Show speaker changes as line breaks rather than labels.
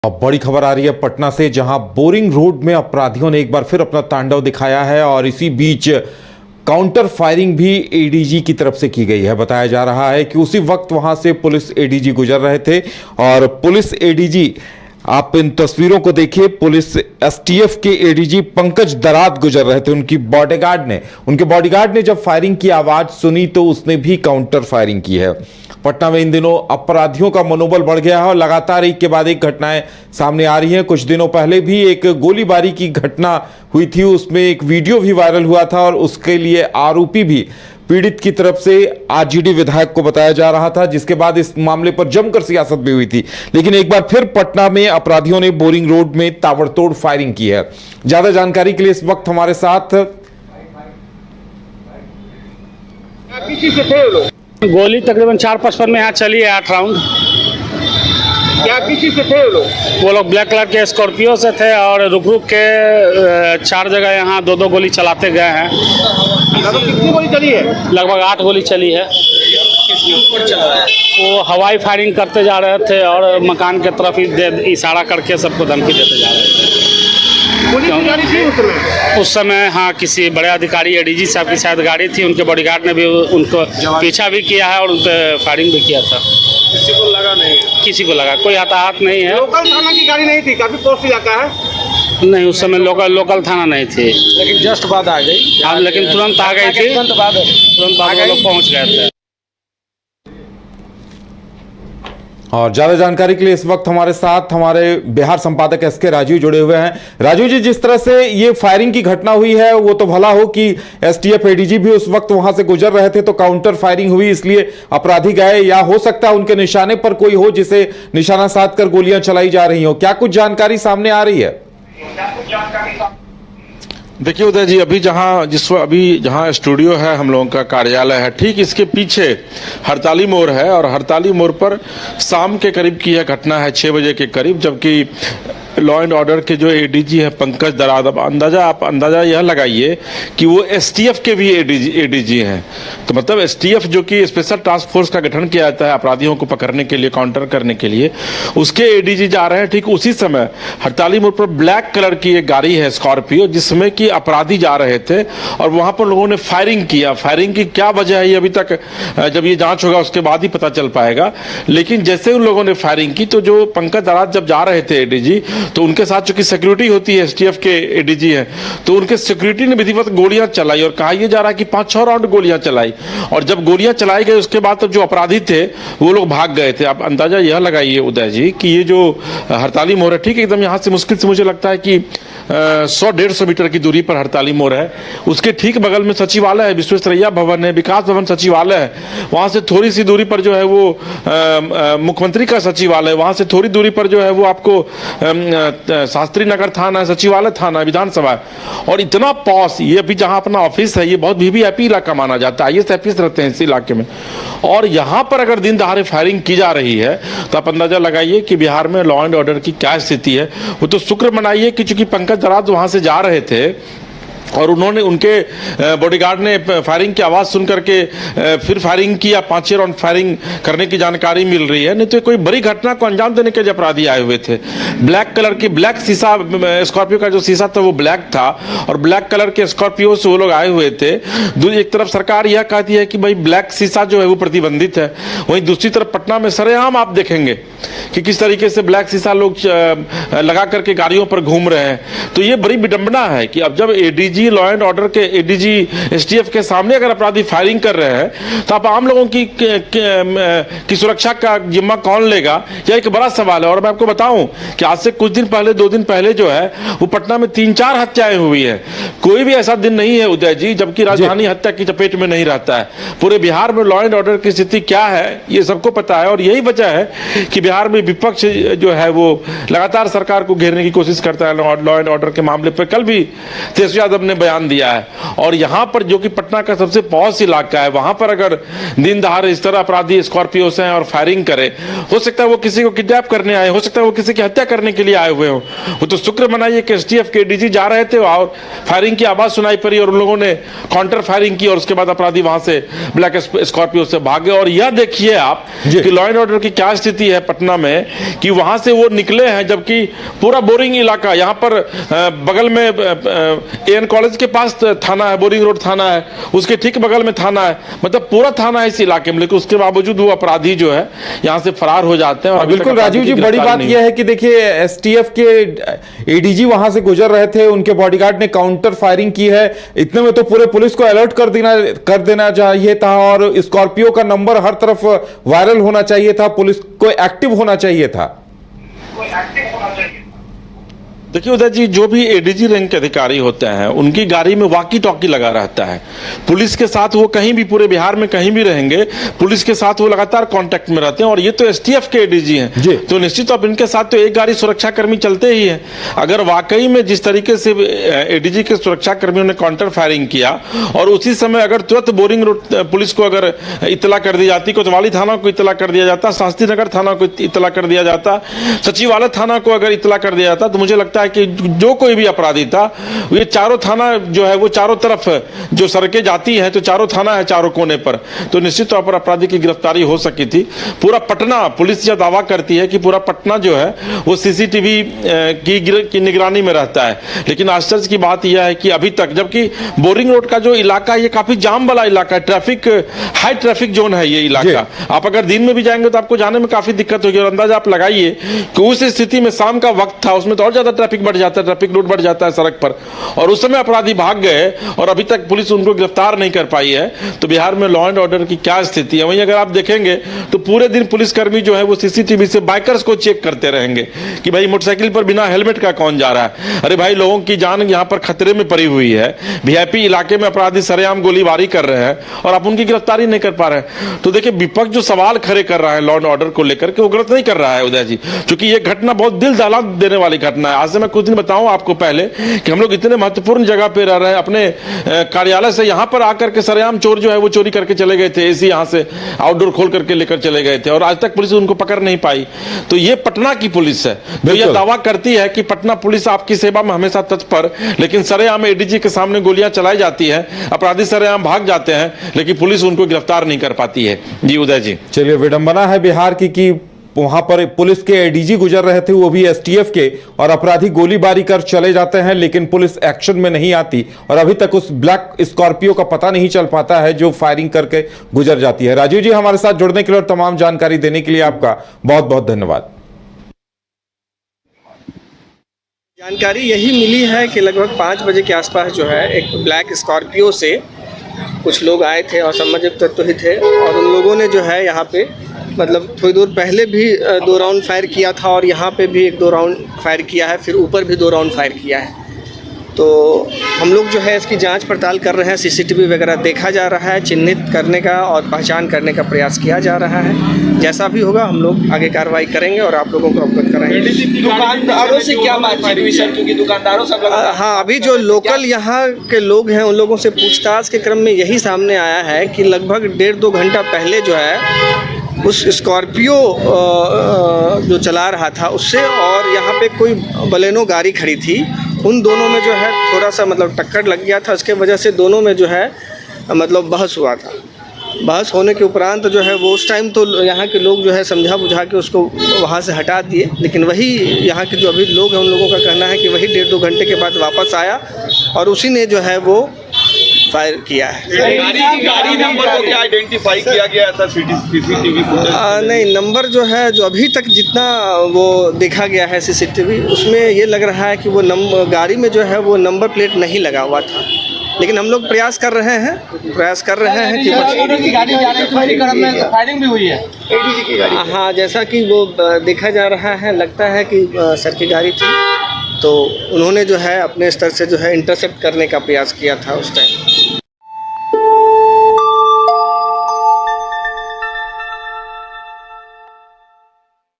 अब बड़ी खबर आ रही है पटना से, जहां बोरिंग रोड में अपराधियों ने एक बार फिर अपना तांडव दिखाया है और इसी बीच काउंटर फायरिंग भी एडीजी की तरफ से की गई है। बताया जा रहा है कि उसी वक्त वहां से पुलिस एडीजी गुजर रहे थे और पुलिस एडीजी, आप इन तस्वीरों को देखिए, पुलिस एसटीएफ के एडीजी पंकज दराद गुजर रहे थे। उनके बॉडीगार्ड ने जब फायरिंग की आवाज सुनी तो उसने भी काउंटर फायरिंग की है। पटना में इन दिनों अपराधियों का मनोबल बढ़ गया है और लगातार एक के बाद एक घटनाएं सामने आ रही हैं। कुछ दिनों पहले भी एक गोलीबारी की घटना हुई थी, उसमें एक वीडियो भी वायरल हुआ था और उसके लिए आरोपी भी पीड़ित की तरफ से आरजेडी विधायक को बताया जा रहा था, जिसके बाद इस मामले पर जमकर सियासत भी हुई थी। लेकिन एक बार फिर पटना में अपराधियों ने बोरिंग रोड में ताबड़तोड़ फायरिंग की है। ज्यादा जानकारी के लिए इस वक्त हमारे साथ
गोली तकरीबन 4-5 में यहाँ चली है 8 राउंड।
क्या किसी से थे
वो लोग ब्लैक कलर के स्कॉर्पियो से थे और रुक के 4 जगह यहाँ 2-2 गोली चलाते गए हैं।
कितनी गोली चली है?
लगभग 8 गोली चली है। वो हवाई फायरिंग करते जा रहे थे और मकान के तरफ इशारा करके सबको धमकी देते जा रहे थे।
पुलिस की गाड़ी थी
उस समय हाँ, किसी बड़े अधिकारी एडीजी साहब की शायद गाड़ी थी, उनके बॉडीगार्ड ने भी उनको पीछा भी किया है और उन पर फायरिंग भी किया था।
किसी को लगा नहीं?
किसी को लगा, कोई हताहत नहीं है।
लोकल थाना की गाड़ी नहीं थी, काफी पोस्ट इलाका है।
नहीं, उस समय लोकल थाना नहीं थी,
लेकिन जस्ट बाद आ गई।
हाँ, लेकिन तुरंत आ गई थी, तुरंत बाद वो लोग पहुंच गए थे।
और ज्यादा जानकारी के लिए इस वक्त हमारे साथ हमारे बिहार संपादक एसके राजीव जुड़े हुए हैं। राजीव जी, जिस तरह से ये फायरिंग की घटना हुई है, वो तो भला हो कि एसटीएफ एडीजी भी उस वक्त वहां से गुजर रहे थे तो काउंटर फायरिंग हुई, इसलिए अपराधी गए, या हो सकता है उनके निशाने पर कोई हो जिसे निशाना साध कर गोलियां चलाई जा रही हो। क्या कुछ जानकारी सामने आ रही है?
देखिए उदय जी, अभी जहां स्टूडियो है, हम लोगों का कार्यालय है, ठीक इसके पीछे हड़ताली मोड़ है और हड़ताली मोड़ पर शाम के करीब की यह घटना है, 6 बजे के करीब, जबकि लॉ एंड ऑर्डर के जो एडीजी है पंकज दराद, अब आप अंदाजा यह लगाइए कि वो एसटीएफ के भी एडीजी हैं। तो मतलब एसटीएफ जो कि स्पेशल टास्क फोर्स का गठन किया जाता है अपराधियों को पकड़ने के लिए, काउंटर करने के लिए, उसके एडीजी जा रहे हैं। ठीक उसी समय हड़ताली मोड़ पर ब्लैक कलर की एक गाड़ी है स्कॉर्पियो, जिसमें कि अपराधी जा रहे थे और वहां पर लोगों ने फायरिंग किया। फायरिंग की क्या वजह है ये अभी तक, जब ये जांच होगा उसके बाद ही पता चल पाएगा। लेकिन जैसे उन लोगों ने फायरिंग की तो जो पंकज दराद जब जा रहे थे एडीजी, तो उनके साथ चूंकि सिक्योरिटी होती है, एसटीएफ के एडीजी है, तो उनके सिक्योरिटी ने विधिवत गोलियां चलाई और कहा यह जा रहा है कि 5-6 राउंड गोलियां चलाई। और जब गोलियां चलाई गई उसके बाद तो जो अपराधी थे वो लोग भाग गए थे। आप अंदाजा यह लगाइए उदय जी कि ये जो हड़ताली मोड़ है, ठीक एकदम यहां से मुश्किल से मुझे लगता है कि 100-150 मीटर की दूरी पर हड़ताली मोड़ है। उसके ठीक बगल में सचिवालय है, विश्वेश्वरैया भवन है, विकास भवन सचिवालय है। वहां से थोड़ी सी दूरी पर जो है वो मुख्यमंत्री का सचिवालय, वहां से थोड़ी दूरी पर जो है वो आपको शास्त्री नगर थाना, सचिवालय थाना, विधानसभा। और इतना पॉस, ये अभी जहां अपना ऑफिस है, ये बहुत वीवीआईपी इलाका माना जाता है, आईएएस ऑफिस रहते हैं इस इलाके में। और यहां पर अगर दिन दहाड़े फायरिंग की जा रही है तो आप अंदाजा लगाइए कि बिहार में लॉ एंड ऑर्डर की क्या स्थिति है। वो तो शुक्र मनाइए कि चूंकि पंकज दराद वहां से जा रहे थे और उन्होंने, उनके बॉडीगार्ड ने फायरिंग की आवाज़ सुन करके फिर फायरिंग किया, 5-6 राउंड फायरिंग करने की जानकारी मिल रही है। नहीं तो कोई बड़ी घटना को अंजाम देने के अपराधी आए हुए थे। ब्लैक कलर की, ब्लैक शीशा, स्कॉर्पियो का जो शीशा था वो ब्लैक था और ब्लैक कलर के स्कॉर्पियो से वो लोग आए हुए थे। एक तरफ सरकार यह कहती है कि भाई ब्लैक शीशा जो है वो प्रतिबंधित है, वहीं दूसरी तरफ पटना में सरेआम आप देखेंगे कि किस तरीके से ब्लैक शीशा लोग लगा करके गाड़ियों पर घूम रहे हैं। तो ये बड़ी विडंबना है कि अब जब एडीजी, लॉ एंड ऑर्डर के एडीजी एसटीएफ के सामने अगर अपराधी फायरिंग कर रहे हैं तो आप आम लोगों की सुरक्षा का जिम्मा कौन लेगा, यह एक बड़ा सवाल है। और मैं आपको बताऊं कि आज से कुछ दिन पहले, 2 दिन पहले जो है वो पटना में 3-4 हत्याएं हुई है। कोई भी ऐसा दिन नहीं है उदय जी जबकि राजधानी हत्या की चपेट में नहीं रहता है। पूरे बिहार में लॉ एंड ऑर्डर की स्थिति क्या है ये सबको पता है और यही वजह है कि बिहार में विपक्ष जो है वो लगातार सरकार को घेरने की कोशिश करता है लॉ एंड ऑर्डर के मामले पर। कल भी तेजस्वी यादव ने बयान दिया है। और यहाँ पर जो कि पटना का सबसे पॉश इलाका है, वहां पर अगर दिन दहाड़े इस तरह अपराधी स्कॉर्पियो से हैं और फायरिंग करे, हो सकता है वो किसी को किडनैप करने आए, हो सकता है वो किसी की हत्या करने के लिए आए हुए हो। वो तो शुक्र मनाइए कि एसटीएफ के एडीजी जा रहे थे और फायरिंग की आवाज सुनाई पड़ी और उन लोगों ने काउंटर फायरिंग की और उसके बाद अपराधी वहां से ब्लैक स्कॉर्पियो से भागे। और यह देखिए आप कि लॉ एंड ऑर्डर की क्या स्थिति है पटना में, कि वहां से वो निकले हैं जबकि पूरा बोरिंग इलाका, यहाँ पर बगल में एएन कॉलेज के पास थाना है, बोरिंग रोड थाना है, उसके ठीक बगल में थाना है, मतलब पूरा थाना है इस इलाके में, लेकिन उसके बावजूद वो अपराधी जो है यहाँ से फरार हो जाते हैं। और
बिल्कुल राजीव जी, बड़ी बात यह है कि देखिए एसटीएफ के एडीजी वहां से गुजर रहे थे, उनके बॉडीगार्ड ने काउंटर फायरिंग की है, इतने में तो पूरे पुलिस को अलर्ट कर देना चाहिए था और स्कॉर्पियो का नंबर हर तरफ वायरल होना चाहिए था, पुलिस को एक्टिव होना चाहिए था।
देखिए उदय जी, जो भी एडीजी रैंक के अधिकारी होते हैं उनकी गाड़ी में वॉकी टॉकी लगा रहता है। पुलिस के साथ वो कहीं भी पूरे बिहार में कहीं भी रहेंगे, पुलिस के साथ वो लगातार कांटेक्ट में रहते हैं। और ये तो एसटीएफ के एडीजी हैं, तो निश्चित तौर पर इनके साथ तो एक गाड़ी सुरक्षा कर्मी चलते ही है। अगर वाकई में जिस तरीके से एडीजी के सुरक्षा कर्मियों ने काउंटर फायरिंग किया और उसी समय अगर तुरंत बोरिंग रोड पुलिस को अगर इतला कर दी जाती, कोतवाली थाना को इतला कर दिया जाता, शास्त्री नगर थाना को इतला कर दिया जाता, सचिवालय थाना को अगर इतला कर दिया जाता, तो मुझे लगता है कि जो कोई भी अपराधी था, ये चारों थाना जो है वो चारों तरफ जो सड़कें जाती हैं, तो चारों थाना है चारों कोने पर, तो निश्चित तौर पर अपराधी की गिरफ्तारी हो सकी थी। पूरा पटना, पुलिस यह दावा करती है कि पूरा पटना जो है वो सीसीटीवी की निगरानी में रहता है, लेकिन आश्चर्य की बात यह है कि अभी तक, जबकि बोरिंग रोड का जो इलाका है ये काफी जाम वाला इलाका है, ट्रैफिक हाई ट्रैफिक जोन है ये इलाका। आप अगर दिन में भी जाएंगे तो आपको जाने में काफी दिक्कत होगी। और अंदाजा आप लगाइए कि उस स्थिति में शाम का वक्त था, उसमें तो और ज्यादा ट्रैफिक बढ़ जाता है, ट्रैफिक लोड बढ़ जाता है सड़क पर, और उस समय अपराधी भाग गए और अभी तक पुलिस उनको गिरफ्तार नहीं कर पाई है। तो बिहार में लॉ एंड ऑर्डर की क्या स्थिति है। वहीं अगर आप देखेंगे तो पूरे दिन पुलिसकर्मी जो है वो सीसीटीवी से बाइकर्स को चेक करते रहेंगे कि भाई मोटरसाइकिल पर बिना हेलमेट का कौन जा रहा है। अरे भाई, लोगों की जान यहाँ पर खतरे में पड़ी हुई है, वीआईपी इलाके में अपराधी सरेआम गोलीबारी कर रहे हैं और आप उनकी गिरफ्तारी नहीं कर पा रहे हैं। तो देखिए, विपक्ष जो सवाल खड़े कर रहा है लॉ एंड ऑर्डर को लेकर के, वो गलत नहीं कर रहा है उदय जी, क्योंकि ये घटना बहुत दिल दहला देने वाली घटना है। आज से मैं कुछ दिन बताऊं आपको पहले कि हम लोग इतने महत्वपूर्ण जगह पे रह रहे हैं, अपने कार्यालय से यहाँ पर आकर के सरेआम चोर जो है वो चोरी करके चले गए थे, एसी यहाँ से आउटडोर खोल करके लेकर चले गए थे और आज तक पुलिस उनको पकड़ नहीं पाई। तो ये पटना की पुलिस है जो ये दावा करती है कि पटना पुलिस आपकी सेवा में हमेशा तत्पर, लेकिन सरेआम एडीजी के सामने गोलियां चलाई जाती है, अपराधी सरेआम भाग जाते हैं, लेकिन पुलिस उनको गिरफ्तार नहीं कर पाती है। जी उदय जी,
चलिए, विडंबना है बिहार की कि वहां पर पुलिस के एडीजी गुजर रहे थे, वो भी एसटीएफ के, और अपराधी गोलीबारी कर चले जाते हैं, लेकिन पुलिस एक्शन में नहीं आती और अभी तक उस ब्लैक स्कॉर्पियो का पता नहीं चल पाता है जो फायरिंग करके गुजर जाती है। राजीव जी, हमारे साथ जुड़ने के लिए और तमाम जानकारी देने के लिए आपका बहुत बहुत धन्यवाद।
जानकारी यही मिली है कि लगभग 5 बजे के आसपास जो है एक ब्लैक स्कॉर्पियो से कुछ लोग आए थे और सामाजिक तत्व ही थे, और उन लोगों ने जो है यहाँ पे मतलब थोड़ी दूर पहले भी 2 राउंड फायर किया था और यहाँ पे भी 1-2 राउंड फायर किया है, फिर ऊपर भी 2 राउंड फायर किया है। तो हम लोग जो है इसकी जांच पड़ताल कर रहे हैं, सीसीटीवी वगैरह देखा जा रहा है, चिन्हित करने का और पहचान करने का प्रयास किया जा रहा है। जैसा भी होगा हम लोग आगे कार्रवाई करेंगे और आप लोगों को अवगत कराएंगे।
दुकानदारों से क्या बातचीत हुई सर, क्योंकि दुकानदारों सब
हाँ, अभी जो लोकल यहाँ के लोग हैं उन लोगों से पूछताछ के क्रम में यही सामने आया है कि लगभग 1.5-2 घंटा पहले जो है उस स्कॉर्पियो जो चला रहा था उससे और यहाँ पे कोई बलेनो गाड़ी खड़ी थी, उन दोनों में जो है थोड़ा सा मतलब टक्कर लग गया था। उसके वजह से दोनों में जो है मतलब बहस हुआ था। बहस होने के उपरांत जो है वो उस टाइम तो यहाँ के लोग जो है समझा बुझा के उसको वहाँ से हटा दिए, लेकिन वही यहाँ के जो अभी लोग हैं उन लोगों का कहना है कि वही 1.5-2 घंटे के बाद वापस आया और उसी ने जो है वो फायर किया है।
गाड़ी नंबर को क्या आइडेंटिफाई किया गया था सीसीटीवी फुटेज?
नहीं, नंबर जो है जो अभी तक जितना वो देखा गया है सीसीटीवी, उसमें ये लग रहा है कि वो गाड़ी में जो है वो नंबर प्लेट नहीं लगा हुआ था, लेकिन हम लोग प्रयास कर रहे हैं कि
फायरिंग भी हुई है
एडीजी की गाड़ी। हाँ, जैसा कि वो देखा जा रहा है, लगता है कि सर की गाड़ी थी, तो उन्होंने जो है अपने स्तर से जो है इंटरसेप्ट करने का प्रयास किया था उस टाइम।